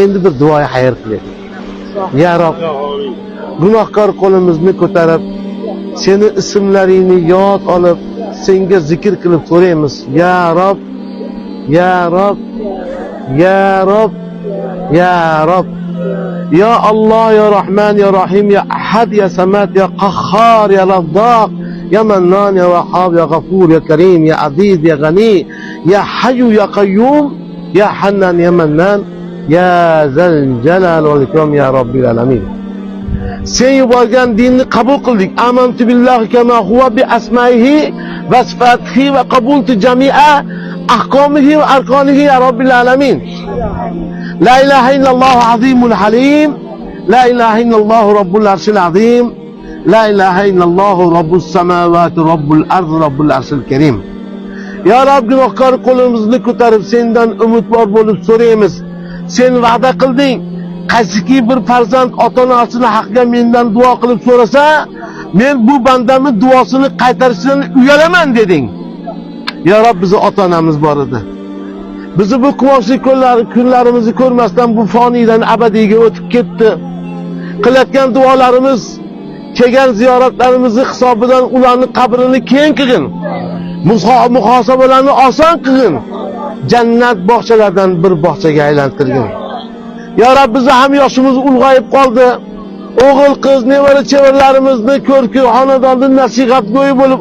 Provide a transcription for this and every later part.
Endi bir duoya xayr qiling. Ya Rob, gunohkor qo'limizni ko'tarib, seni ismlaringni yod olib, senga zikr qilib so'raymiz. Ya Rob, ya Rob, ya Rob, ya Rob. Ya Allah, ya Rahman, ya Rahim, ya Ahad, ya Samad, ya Qahhar, ya Razzaq, ya Mannan, ya Wahhab, ya Ghafur, ya Karim, ya Aziz, ya Ghani, ya Hayyu, ya Qayyum, ya Hannan, ya Mannan, ya Zal Jalal wal Ikram, ya Rabbil Alamin. Sen yuborgan dinni qabul qildik. Amantu billahi kama huwa bi asmaihi va sifatihi va qabultu jami'a ahkamihi va arkanihi ya Rabbil Alamin. La ilaha illallah azimul halim. La ilaha illallah rabbul arshil azim. La ilaha illallah rabbus samawati rabbul ard rabbul arshil karim. Ya Rab, gunohkor qo'limizni ko'tarib sendan umidvor bo'lib so'raymiz. Sen va'da qilding. Qaysiki bir farzand ota-onasini haqqiga mendan duo qilib so'rasa, men bu bandamni duosini qaytarishdan uyalaman deding. Ya Rob, bizi ota-onamiz bor edi. Bizi bu quvonchli kunlarimizni ko'rmasdan bu foniydan abadiyga o'tib ketdi. Qilayotgan duolarimiz, kelgan ziyoratlarimizni hisobidan ularning qabrini keng qilgin. Muhosabalarni oson qilgin. Jannat bog'chalaridan bir bog'chaga aylantirgin. Ya Rob, bizi ham yoshimiz ulg'ayib qoldi. O'g'il, qiz, nevara chevarlarimizni ko'rki xonadonda nasihat go'yi bo'lib,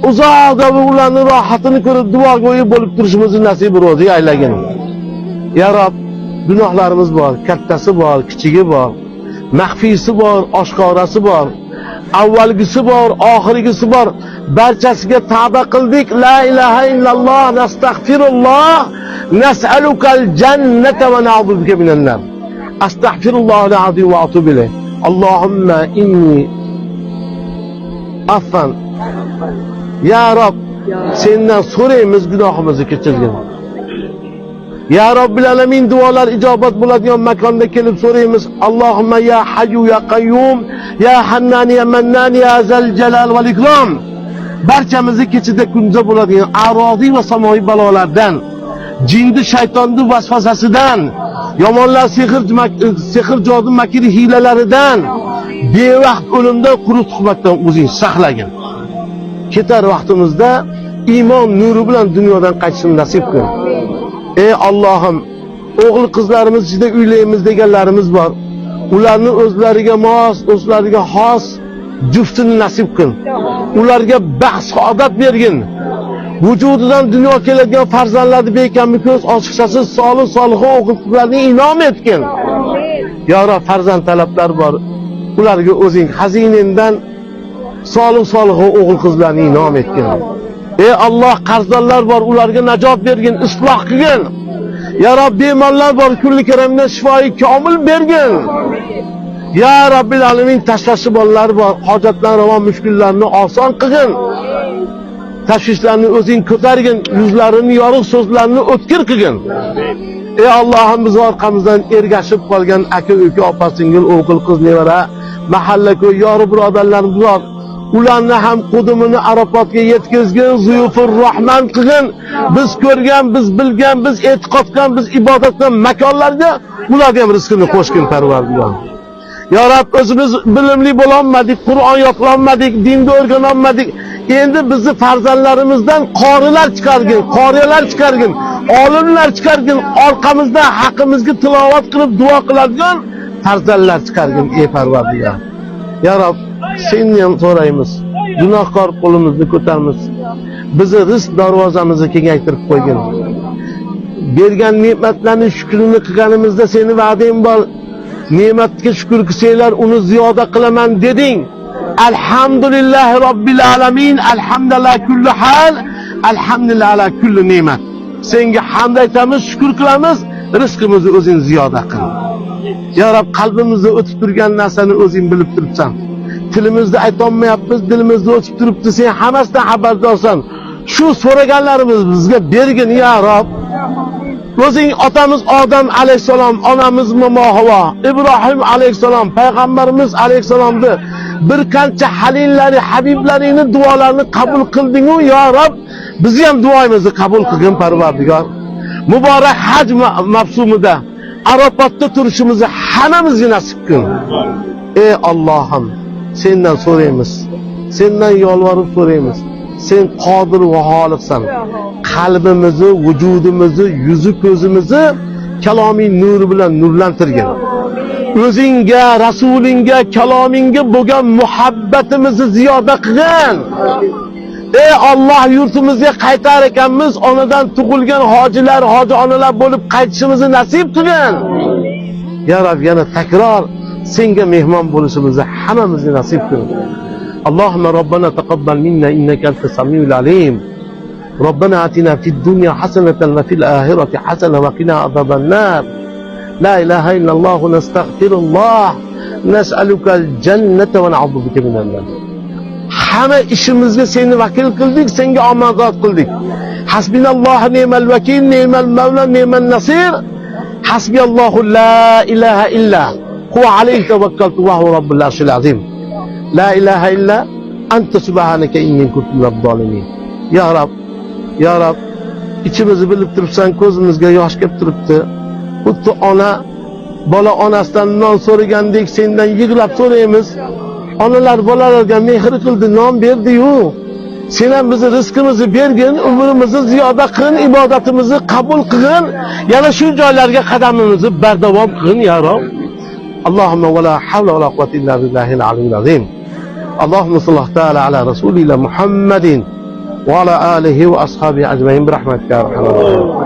uzoq davr ularning rohatini ko'rib duo go'yi bo'lib turishimizni nasib ro'zi aylagin. Ya Rob, gunohlarimiz bor, kattasi bor, kichigi bor, maxfiysi bor, oshkorasi bor, avvalgisi bor, oxirgisi bor. Barchasiga tavba qildik. La ilaha illalloh, nastag'firulloh, nas'alukal jannata va na'udhu bika minan nar. Astaghfirullahal azim va atubu ilayh. Allohumma inni affan. Ya Rob, sendan so'raymiz, gunohimizni kechirgin. Ya Robbil Alamin, duolar ijobat bo'ladigan makonda kelib so'raymiz. Allohumma ya Hayyu ya Qayyum, ya Hannan ya Mannan, ya Zal Jalal wal Ikram. Barchamizni kechida kunza bo'ladigan arodiy va samoviy balolardan, jinni shaytonning vasvasasidan, yomonlar sehr jodu makri hiylalaridan, bevaqt o'limdan, quruq tuhmatdan o'zing saqlagin. Ketar vaqtimizda iymon nuri bilan dunyodan qaytishni nasib qil. Ey Allohim, o'g'il qizlarimiz ichida uylaymiz deganlarimiz bor. Ularni o'zlariga mos, o'zlariga xos juftini nasib qil. Ularga baxt saodat bergin. Vujudidan dunyo keladigan farzandlarni bekamni ko'z ochiqchasiz solih o'g'il qizlarni inom etgin. Ya Rob, farzand talablar bor. Ularga o'zing xazinangdan solih o'g'il qizlarni inom etgin. Ey Alloh, qarzdorlar bor, ularga najot bergin, isloh qilgin. Ya Rob, bemorlar bor, kulli karamdan shifoyi komil bergin. Ya Robbil Alamin, tashvishi bolalar bor, hojatlarni va mushkullarni oson qilgin. Tashvishlarni o'zing ko'targin, yuzlarini yorug' so'zlarni o'tkir qilgin. Ey Allohim, biz orqamizdan ergashib qolgan aka, uka, opa, singil, o'g'il, qiz, nevara, mahalla-ko'y, yori birodarlarimiz bor. Ularni ham qudumini Arafotga yetkazgin, zuyufur Rahman qilgin. Biz ko'rgan, biz bilgan, biz e'tiqod qilgan, biz ibodat qilgan makonlarga ularga ham rizqini qo'shgin, Parvardigor. Ya Rob, o'zimiz bilimli bo'lolmadik, Qur'on yodlolmadik, dinni o'rganolmadik. Endi bizni farzandlarimizdan qorilar chiqargin, qoriyalar chiqargin, olimlar chiqargin, orqamizda haqimizga tilovat qilib duo qiladigan farzandlar chiqargin, ey Parvardigor. Ya Rob, senni ham so'raymiz. Gunohkor qo'limizni ko'tarmiz. Bizni rizq darvozamizni kengaytirib qo'ygin. Bergan ne'matlarning shukrini qilganimizda seni va'dang bor. Ne'matga shukr qilsanglar, uni ziyoda qilaman deding. Alhamdulillahi robbil alamin, alhamdulillah kulli hal, alhamdulillah ala kulli ne'mat. Senga hamd aytamiz, shukr qilamiz, rizqimizni o'zing ziyoda qil. Ya Rob, qalbimizda o'tib turgan narsani o'zing bilib turibsan. Tilimizda aytolmayapmiz, dilimizda o'tib turibdi, sen hammasidan xabardorsan. Shu so'raganlarimiz bizga bergin ya Rob. O'zing otamiz Odam alayhisalom, onamiz Momo, Ibrohim alayhisalom, payg'ambarimiz alayhisalomni bir qancha halillari, habiblaringni duolarini qabul qilding-ku ya Rob. Bizni ham duoyimizni qabul qilgin, Parvardigor. Muborak haj mavsumida Arafatda turishimizni hammamizga nasib qil. Ey Allohim, sendan so'raymiz. Sendan yolvorib so'raymiz. Sen qodir va xoliqsan. Qalbimizni, vujudimizni, yuzi ko'zimizni kaloming nuri bilan nurlantirgin. O'zingga, rasulingga, kalomingga bo'lgan muhabbatimizni ziyoda qilgin. Ey Allah, yurtimizga qaytar ekanmiz, onadan tug'ilgan hojilar, hoji onalar bo'lib qaytishimizni nasib qilgin. Ya Rab, yana takror senga mehmon bo'lishimizni hammamizga nasib qil. Allohumma robbana taqabbal minna innaka antas samiul alim. Robbana atina fid dunya hasanatan va fil akhirati hasanatan va qina azaban nar. La ilaha illalloh nastaghfirullah nas'aluka al-jannata va na'udhu bika minan nar. Hamma ishimizga seni vakil qildik, senga omonat qildik. Hasbinallohu ni'mal vakil, ni'mal mavla, ni'man nasir. Hasbiyallohu la ilaha illa huwa alayhi tawakkaltu wa huwa rabbul arshil azim. La ilaha illa anta subhanaka inni kuntu minadh zalimin. Ya Rab, ya Rab, içimizni bilib turibsan, ko'zimizga yosh kelib turibdi. Xuddi ona bola onasidan non so'ragandek sendan yig'lab so'raymiz. Onalar bolalarga mehr qildi, non berdi-yu. Sen ham bizni rizqimizni bergin, umrimizni ziyoda qilgin, ibodatimizni qabul qilgin. Yana shu joylarga qadamimizni bardavom qilgin ya Rob. Allohumma va la havla va la quwwata illa billahil aliyyil azim. Allohumma salli ta'ala ala rasulina Muhammadin wa ala alihi wa ashabihi ajma'in bi rahmatika ya arhamar rahimin.